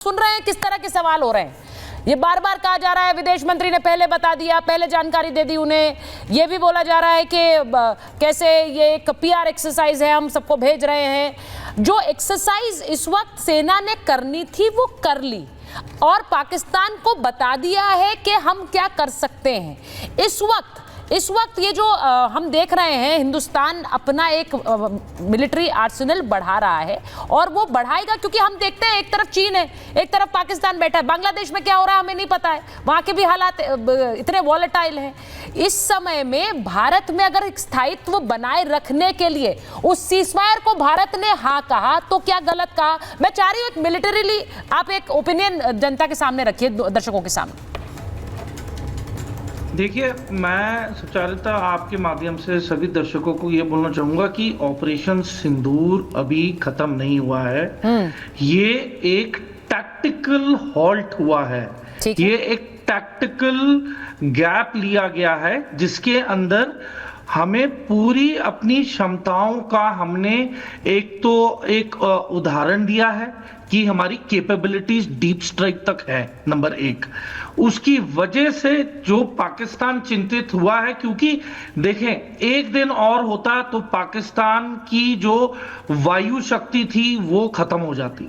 सुन रहे हैं किस तरह के सवाल हो रहे हैं। ये बार बार कहा जा रहा है, विदेश मंत्री ने पहले बता दिया, पहले जानकारी दे दी उन्हें। ये भी बोला जा रहा है कि कैसे ये एक पीआर एक्सरसाइज है, हम सबको भेज रहे हैं। जो एक्सरसाइज इस वक्त सेना ने करनी थी वो कर ली और पाकिस्तान को बता दिया है कि हम क्या कर सकते हैं। इस वक्त ये जो हम देख रहे हैं, हिंदुस्तान अपना एक मिलिट्री आर्सेनल बढ़ा रहा है और वो बढ़ाएगा, क्योंकि हम देखते हैं एक तरफ चीन है, एक तरफ पाकिस्तान बैठा है। बांग्लादेश में क्या हो रहा है हमें नहीं पता है, वहाँ के भी हालात इतने वॉलेटाइल हैं। इस समय में भारत में अगर एक स्थायित्व बनाए रखने के लिए उस सीजफायर को भारत ने हाँ कहा तो क्या गलत कहा? मैं चाह रही हूँ एक मिलिटरीली आप एक ओपिनियन जनता के सामने रखिए, दर्शकों के सामने। देखिए, मैं सुचारिता आपके माध्यम से सभी दर्शकों को ये बोलना चाहूंगा कि ऑपरेशन सिंदूर अभी खत्म नहीं हुआ है। ये एक टैक्टिकल हॉल्ट हुआ है। ये एक टैक्टिकल गैप लिया गया है जिसके अंदर हमें पूरी अपनी क्षमताओं का हमने एक उदाहरण दिया है कि हमारी कैपेबिलिटीज डीप स्ट्राइक तक है। नंबर एक, उसकी वजह से जो पाकिस्तान चिंतित हुआ है, क्योंकि देखें एक दिन और होता तो पाकिस्तान की जो वायु शक्ति थी वो खत्म हो जाती।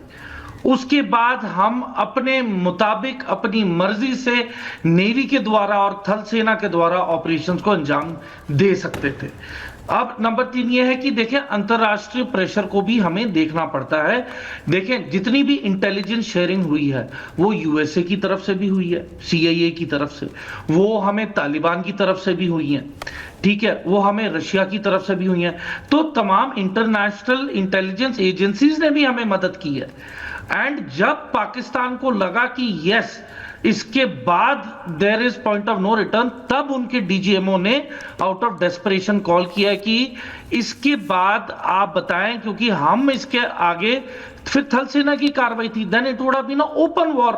उसके बाद हम अपने मुताबिक अपनी मर्जी से नेवी के द्वारा और थल सेना के द्वारा ऑपरेशंस को अंजाम दे सकते थे। अब नंबर 3 ये है कि देखें अंतरराष्ट्रीय प्रेशर को भी हमें देखना पड़ता है। देखें जितनी भी इंटेलिजेंस शेयरिंग हुई है वो यूएसए की तरफ से भी हुई है, सीआईए की तरफ से, वो हमें तालिबान की तरफ से भी हुई है, ठीक है, वो हमें रशिया की तरफ से भी हुई है। तो तमाम इंटरनेशनल इंटेलिजेंस एजेंसीज ने भी हमें मदद की है। एंड जब पाकिस्तान को लगा कि यस इसके बाद there is point of no return, तब उनके डीजीएमओ ने आउट ऑफ डेस्परेशन कॉल किया कि इसके बाद आप बताएं, क्योंकि हम इसके आगे फिर थल सेना की कार्रवाई थी, then it would have been open war.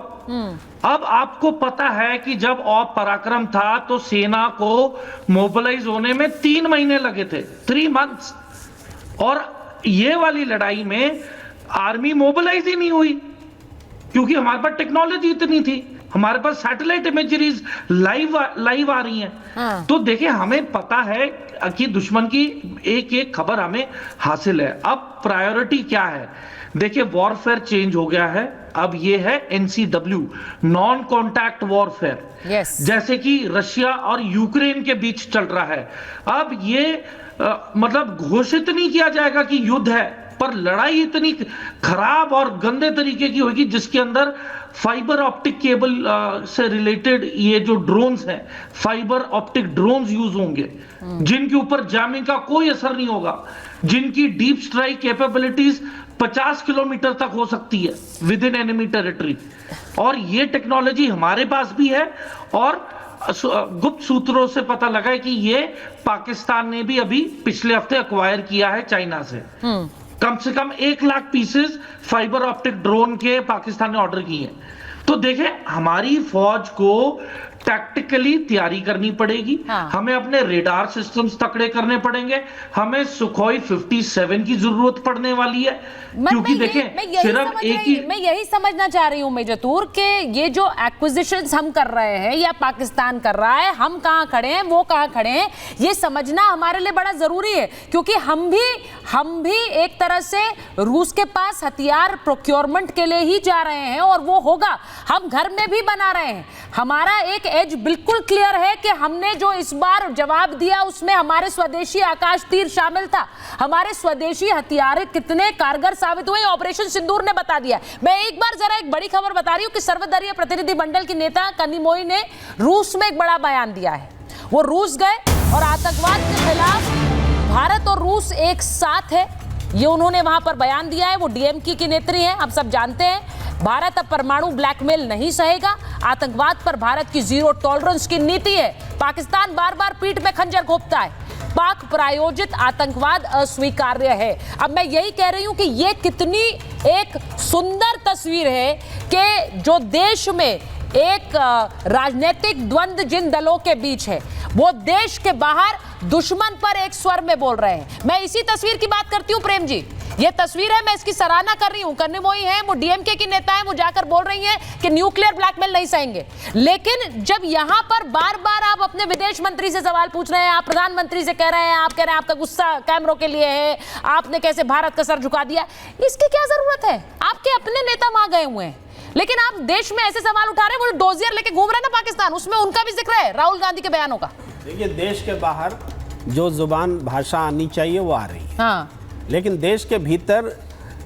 अब आपको पता है कि जब और पराक्रम था तो सेना को मोबिलाइज होने में 3 महीने लगे थे, 3 मंथ्स, और ये वाली लड़ाई में आर्मी मोबिलाइज ही नहीं हुई क्योंकि हमारे पास टेक्नोलॉजी इतनी थी, हमारे पास सैटेलाइट इमेजरीज लाइव आ रही हैं। तो देखिए हमें पता है कि दुश्मन की एक एक खबर हमें हासिल है। अब प्रायोरिटी क्या है? देखिए वॉरफेयर चेंज हो गया है। अब ये है एनसीडब्ल्यू, नॉन कॉन्टैक्ट वॉरफेयर, जैसे कि रशिया और यूक्रेन के बीच चल रहा है। अब ये मतलब घोषित नहीं किया जाएगा कि युद्ध है, पर लड़ाई इतनी खराब और गंदे तरीके की होगी जिसके अंदर फाइबर ऑप्टिक केबल से रिलेटेड ये जो ड्रोन्स हैं, फाइबर ऑप्टिक ड्रोन्स यूज होंगे, जिनके ऊपर जैमिंग का कोई असर नहीं होगा, जिनकी डीप स्ट्राइक कैपेबिलिटीज 50 किलोमीटर तक हो सकती है विद इन एनिमी टेरिटरी। और ये टेक्नोलॉजी हमारे पास भी है और गुप्त सूत्रों से पता लगा है कि ये पाकिस्तान ने भी अभी पिछले हफ्ते एक्वायर किया है चाइना से। कम से कम 1 lakh pieces fibre optic drone के पाकिस्तान ने ऑर्डर किए हैं। तो देखें हमारी फौज को टैक्टिकली तैयारी करनी पड़ेगी। हमें अपने रेडार सिस्टम्स तकड़े करने पड़ेंगे, हमें सुखोई 57 की जरूरत पड़ने वाली है, क्योंकि देखें सिर्फ एक ही मैं यही समझना चाह रही हूं मेजर तूर के ये जो एक्विजिशंस हम कर रहे हैं या पाकिस्तान कर रहा है, हम कहां खड़े हैं वो कहां खड़े हैं, ये समझना हमारे लिए बड़ा जरूरी है। क्योंकि हम भी एक तरह से रूस के पास हथियार प्रोक्योरमेंट के लिए ही जा रहे हैं और वो होगा, हम घर में भी बना रहे हैं। हमारा एक एज बिल्कुल क्लियर है कि हमने जो इस बार जवाब दिया उसमें हमारे स्वदेशी आकाश तीर शामिल था। हमारे स्वदेशी हथियार कितने कारगर साबित हुए ऑपरेशन सिंदूर ने बता दिया। मैं एक बार जरा एक बड़ी खबर बता रही हूं कि सर्वदलीय प्रतिनिधि मंडल की नेता कनिमोई ने रूस में एक बड़ा बयान दिया है। वो रूस गए और आतंकवाद के खिलाफ भारत और रूस एक साथ है, ये उन्होंने वहां पर बयान दिया है। वो डीएमके की नेत्री हैं, हम सब जानते हैं। भारत अब परमाणु ब्लैकमेल नहीं सहेगा, आतंकवाद पर भारत की जीरो टॉलरेंस की नीति है। पाकिस्तान बार बार पीठ में खंजर घोंपता है, पाक प्रायोजित आतंकवाद अस्वीकार्य है। अब मैं यही कह रही हूं कि ये कितनी एक सुंदर तस्वीर है कि जो देश में एक राजनीतिक द्वंद्व जिन दलों के बीच है, वो देश के बाहर दुश्मन पर एक स्वर में बोल रहे हैं। मैं इसी तस्वीर की बात करती हूँ प्रेम जी, ये तस्वीर है, मैं इसकी सराहना कर रही हूँ। कन्निमोई है, वो डीएमके की नेता है, वो जाकर बोल रही हैं कि न्यूक्लियर ब्लैकमेल नहीं सहेंगे। लेकिन जब यहां पर बार बार आप अपने विदेश मंत्री से सवाल पूछ रहे हैं, आप प्रधानमंत्री से कह रहे हैं, आप कह रहे हैं आपका गुस्सा कैमरों के लिए है, आपने कैसे भारत का सर झुका दिया, इसकी क्या जरूरत है? आपके अपने नेता वहां गए हुए हैं, लेकिन आप देश में ऐसे सवाल उठा रहे हैं। वो डोजियर लेके घूम रहे हैं ना पाकिस्तान, उसमें उनका भी जिक्र है, राहुल गांधी के बयानों का। देखिए, देश के बाहर जो जुबान भाषा आनी चाहिए वो आ रही है, हाँ, लेकिन देश के भीतर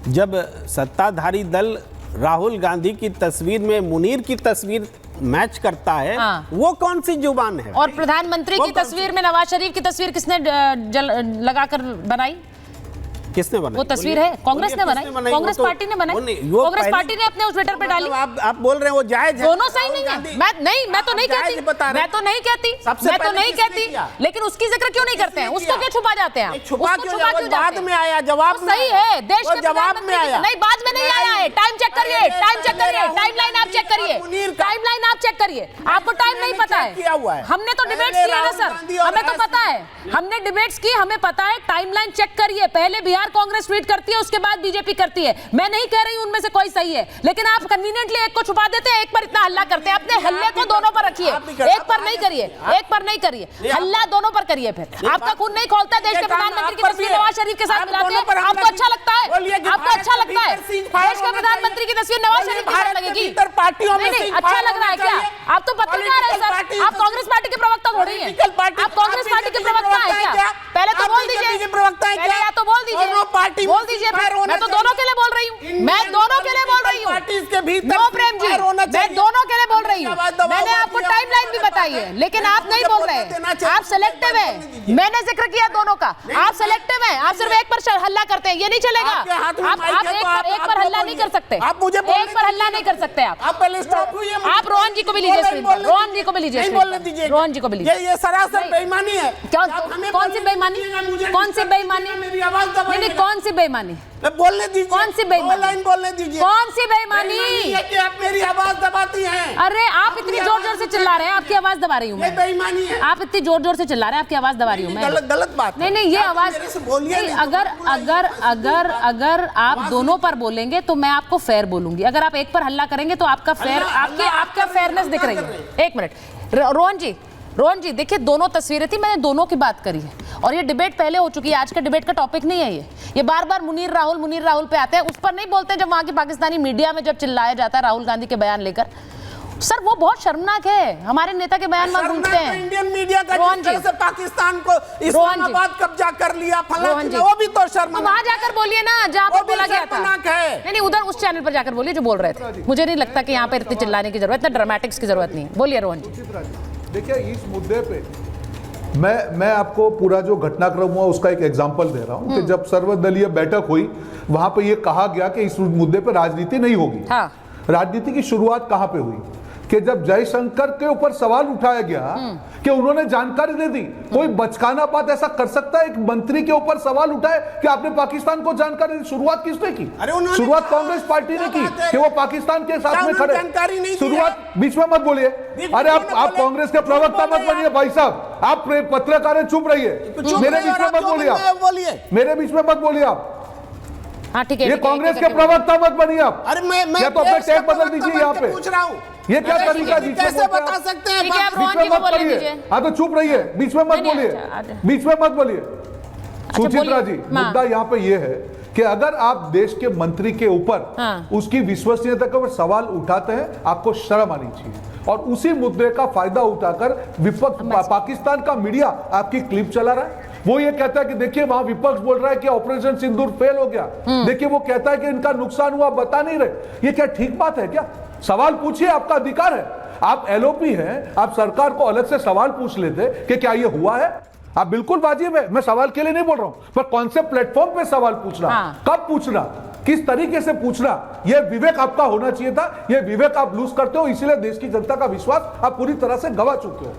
जब सत्ताधारी दल राहुल गांधी की तस्वीर में मुनीर की तस्वीर मैच करता है, हाँ। वो कौन सी जुबान है? और प्रधानमंत्री की तस्वीर में नवाज शरीफ की तस्वीर किसने लगाकर बनाई? किसने बनाई? वो तस्वीर है कांग्रेस ने बनाई, कांग्रेस पार्टी ने बनाई, कांग्रेस पार्टी ने अपने उस ट्विटर पे डाली। आप बोल रहे हैं वो जायज है? दोनों सही नहीं है। मैं तो नहीं कहती, मैं तो नहीं कहती, लेकिन उसकी जिक्र क्यों नहीं करते हैं? उसको क्यों छुपा जाते हैं? छुपा क्यों जाते हैं? बाद में आया, जवाब सही है, देश के जवाब में आया। नहीं, बाद में नहीं आया है। टाइम चेक करिए, टाइमलाइन आप चेक करिए, टाइमलाइन आप चेक करिए। आपको टाइम नहीं पता है? हमने तो डिबेट्स किए ना सर, हमें तो पता है, हमने डिबेट्स की, हमें पता है। टाइमलाइन चेक करिए, पहले बिहार कांग्रेस ट्वीट करती है, उसके बाद बीजेपी करती है। मैं नहीं कह रही हूं उनमें से कोई सही है, लेकिन आप कन्वीनियंटली एक को छुपा देते हैं, एक पर इतना हल्ला करते हैं। अपने हल्ले को दोनों पर रखिए, एक पर नहीं करिए, एक पर नहीं करिए, हल्ला दोनों पर करिए। फिर आपका खून नहीं खोलता। देश के प्रधानमंत्री की तस्वीर नवाज शरीफ के साथ मिलाते हैं, आपको अच्छा लगता है? आपको अच्छा लगता है? देश के प्रधानमंत्री की तस्वीर नवाज शरीफ के साथ लगेगी? नहीं, अच्छा लग रहा है क्या? आप तो पत्रकार है सर, आप कांग्रेस पार्टी के प्रवक्ता थोड़ी है। आप कांग्रेस पार्टी के प्रवक्ता है क्या? पहले तो बोल दीजिए, पहले या तो बोल दीजिए, बोल दीजिए। मैं तो दोनों के लिए बोल रही हूँ, मैं दोनों के लिए बोल रही हूँ। नो प्रेम जी, मैं दोनों के लिए बोल रही हूँ। मैंने आपको टाइमलाइन भी बताई है, लेकिन आप नहीं बोल रहे हैं, आप सेलेक्टिव हैं। मैंने जिक्र किया दोनों का, आप सेलेक्टिव हैं, आप सिर्फ एक पर हल्ला करते हैं, ये नहीं चलेगा। आप एक पर हल्ला नहीं कर सकते, एक पर हल्ला नहीं कर सकते। आप रोहन जी को भी लीजिए, रोहन जी को भी लीजिए, रोहन जी को भी लीजिए। ये सरासर बेईमानी है। कौन सी बेईमानी? कौन सी बेईमानी? नहीं, कौन सी बेईमानी? बोलने दीजिए। कौन सी बेईमानी? लाइन बोलने दीजिए। कौन सी बेईमानी? कि आप मेरी आवाज दबाती हैं। अरे आप इतनी जोर जोर से चिल्ला रहे हैं, आपकी आवाज दबा रही हूँ मैं। बेईमानी है। आप इतनी जोर जोर से चिल्ला रहे हैं, आपकी आवाज दबा रही हूँ मैं। गलत बात। नहीं, ये आवाज नहीं। अगर आप दोनों पर बोलेंगे तो मैं आपको फेयर बोलूंगी। अगर आप एक पर हल्ला करेंगे तो आपका फेयर, आपका फेयरनेस दिख रही है। एक मिनट रोहन जी, देखिए, दोनों तस्वीरें थी, मैंने दोनों की बात करी है, और ये डिबेट पहले हो चुकी है। आज का डिबेट का टॉपिक नहीं है ये बार बार मुनीर राहुल पे आते हैं, उस पर नहीं बोलते। जब वहां की पाकिस्तानी मीडिया में जब चिल्लाया जाता है राहुल गांधी के बयान लेकर, सर वो बहुत शर्मनाक है। हमारे नेता के बयान वहां घूमते हैं। इंडियन मीडिया का जिस तरह से पाकिस्तान को इस्लामाबाद कब्जा कर लिया, वो भी तो शर्मनाक। वहां जाकर बोलिए ना जहां पर बोला गया था। नहीं, उधर उस चैनल पर जाकर बोलिए जो बोल रहे थे। मुझे नहीं लगता कि यहाँ पर इतनी चिल्लाने की जरूरत है, ड्रामेटिक्स की जरूरत नहीं है। बोलिए रोहन जी। देखिए, इस मुद्दे पे मैं आपको पूरा जो घटनाक्रम हुआ उसका एक एग्जांपल दे रहा हूं कि जब सर्वदलीय बैठक हुई, वहां पे ये कहा गया कि इस मुद्दे पे राजनीति नहीं होगी। हाँ। राजनीति की शुरुआत कहां पे हुई कि जब जयशंकर के ऊपर सवाल उठाया गया कि उन्होंने जानकारी दे दी। कोई बचकाना बात ऐसा कर सकता है? एक मंत्री के ऊपर सवाल उठाए कि आपने पाकिस्तान को जानकारी दी। शुरुआत किसने की? शुरुआत कांग्रेस पार्टी ने की कि वो पाकिस्तान के साथ में खड़े। शुरुआत बीच में मत बोलिए। अरे आप कांग्रेस के प्रवक्ता मत बनिए भाई साहब, आप पत्रकार चुप रहिए, मेरे बीच में मत बोलिए, मेरे बीच में मत बोलिए आप। हाँ, ठीक है, ये कांग्रेस के प्रवक्ता मत बनिए आप। अरे मैं या तो अपने टैग बदल दीजिए यहाँ पे। पूछ रहा हूँ, ये क्या तरीका? कैसे बता सकते हैं? ठीक है, आप बीच रोहन में जी को मत बोलने बोलिए। दीजिए। हाँ, तो चुप रहिए, बीच में मत बोलिए, बीच में मत बोलिए। सुचित्रा जी, मुद्दा यहाँ पे ये है कि अगर आप देश के मंत्री के ऊपर उसकी विश्वसनीयता के ऊपर सवाल उठाते हैं, आपको शर्म आनी चाहिए। और उसी मुद्दे का फायदा उठाकर विपक्ष, पाकिस्तान का मीडिया आपकी क्लिप चला रहा है। वो ये कहता है कि देखिए वहां विपक्ष बोल रहा है कि ऑपरेशन सिंदूर फेल हो गया। देखिए वो कहता है कि इनका नुकसान हुआ, बता नहीं रहे। ये क्या ठीक बात है क्या? सवाल पूछिए, आपका अधिकार है। आप एलओपी हैं, आप सरकार को अलग से सवाल पूछ लेते कि क्या ये हुआ है। आप बिल्कुल वाजिब है, मैं सवाल के लिए नहीं बोल रहा हूं, पर कौन से प्लेटफॉर्म पे सवाल पूछना, कब पूछना, किस तरीके से पूछना, यह विवेक आपका होना चाहिए था। यह विवेक आप लूज करते हो, इसलिए देश की जनता का विश्वास आप पूरी तरह से गवा चुके हो।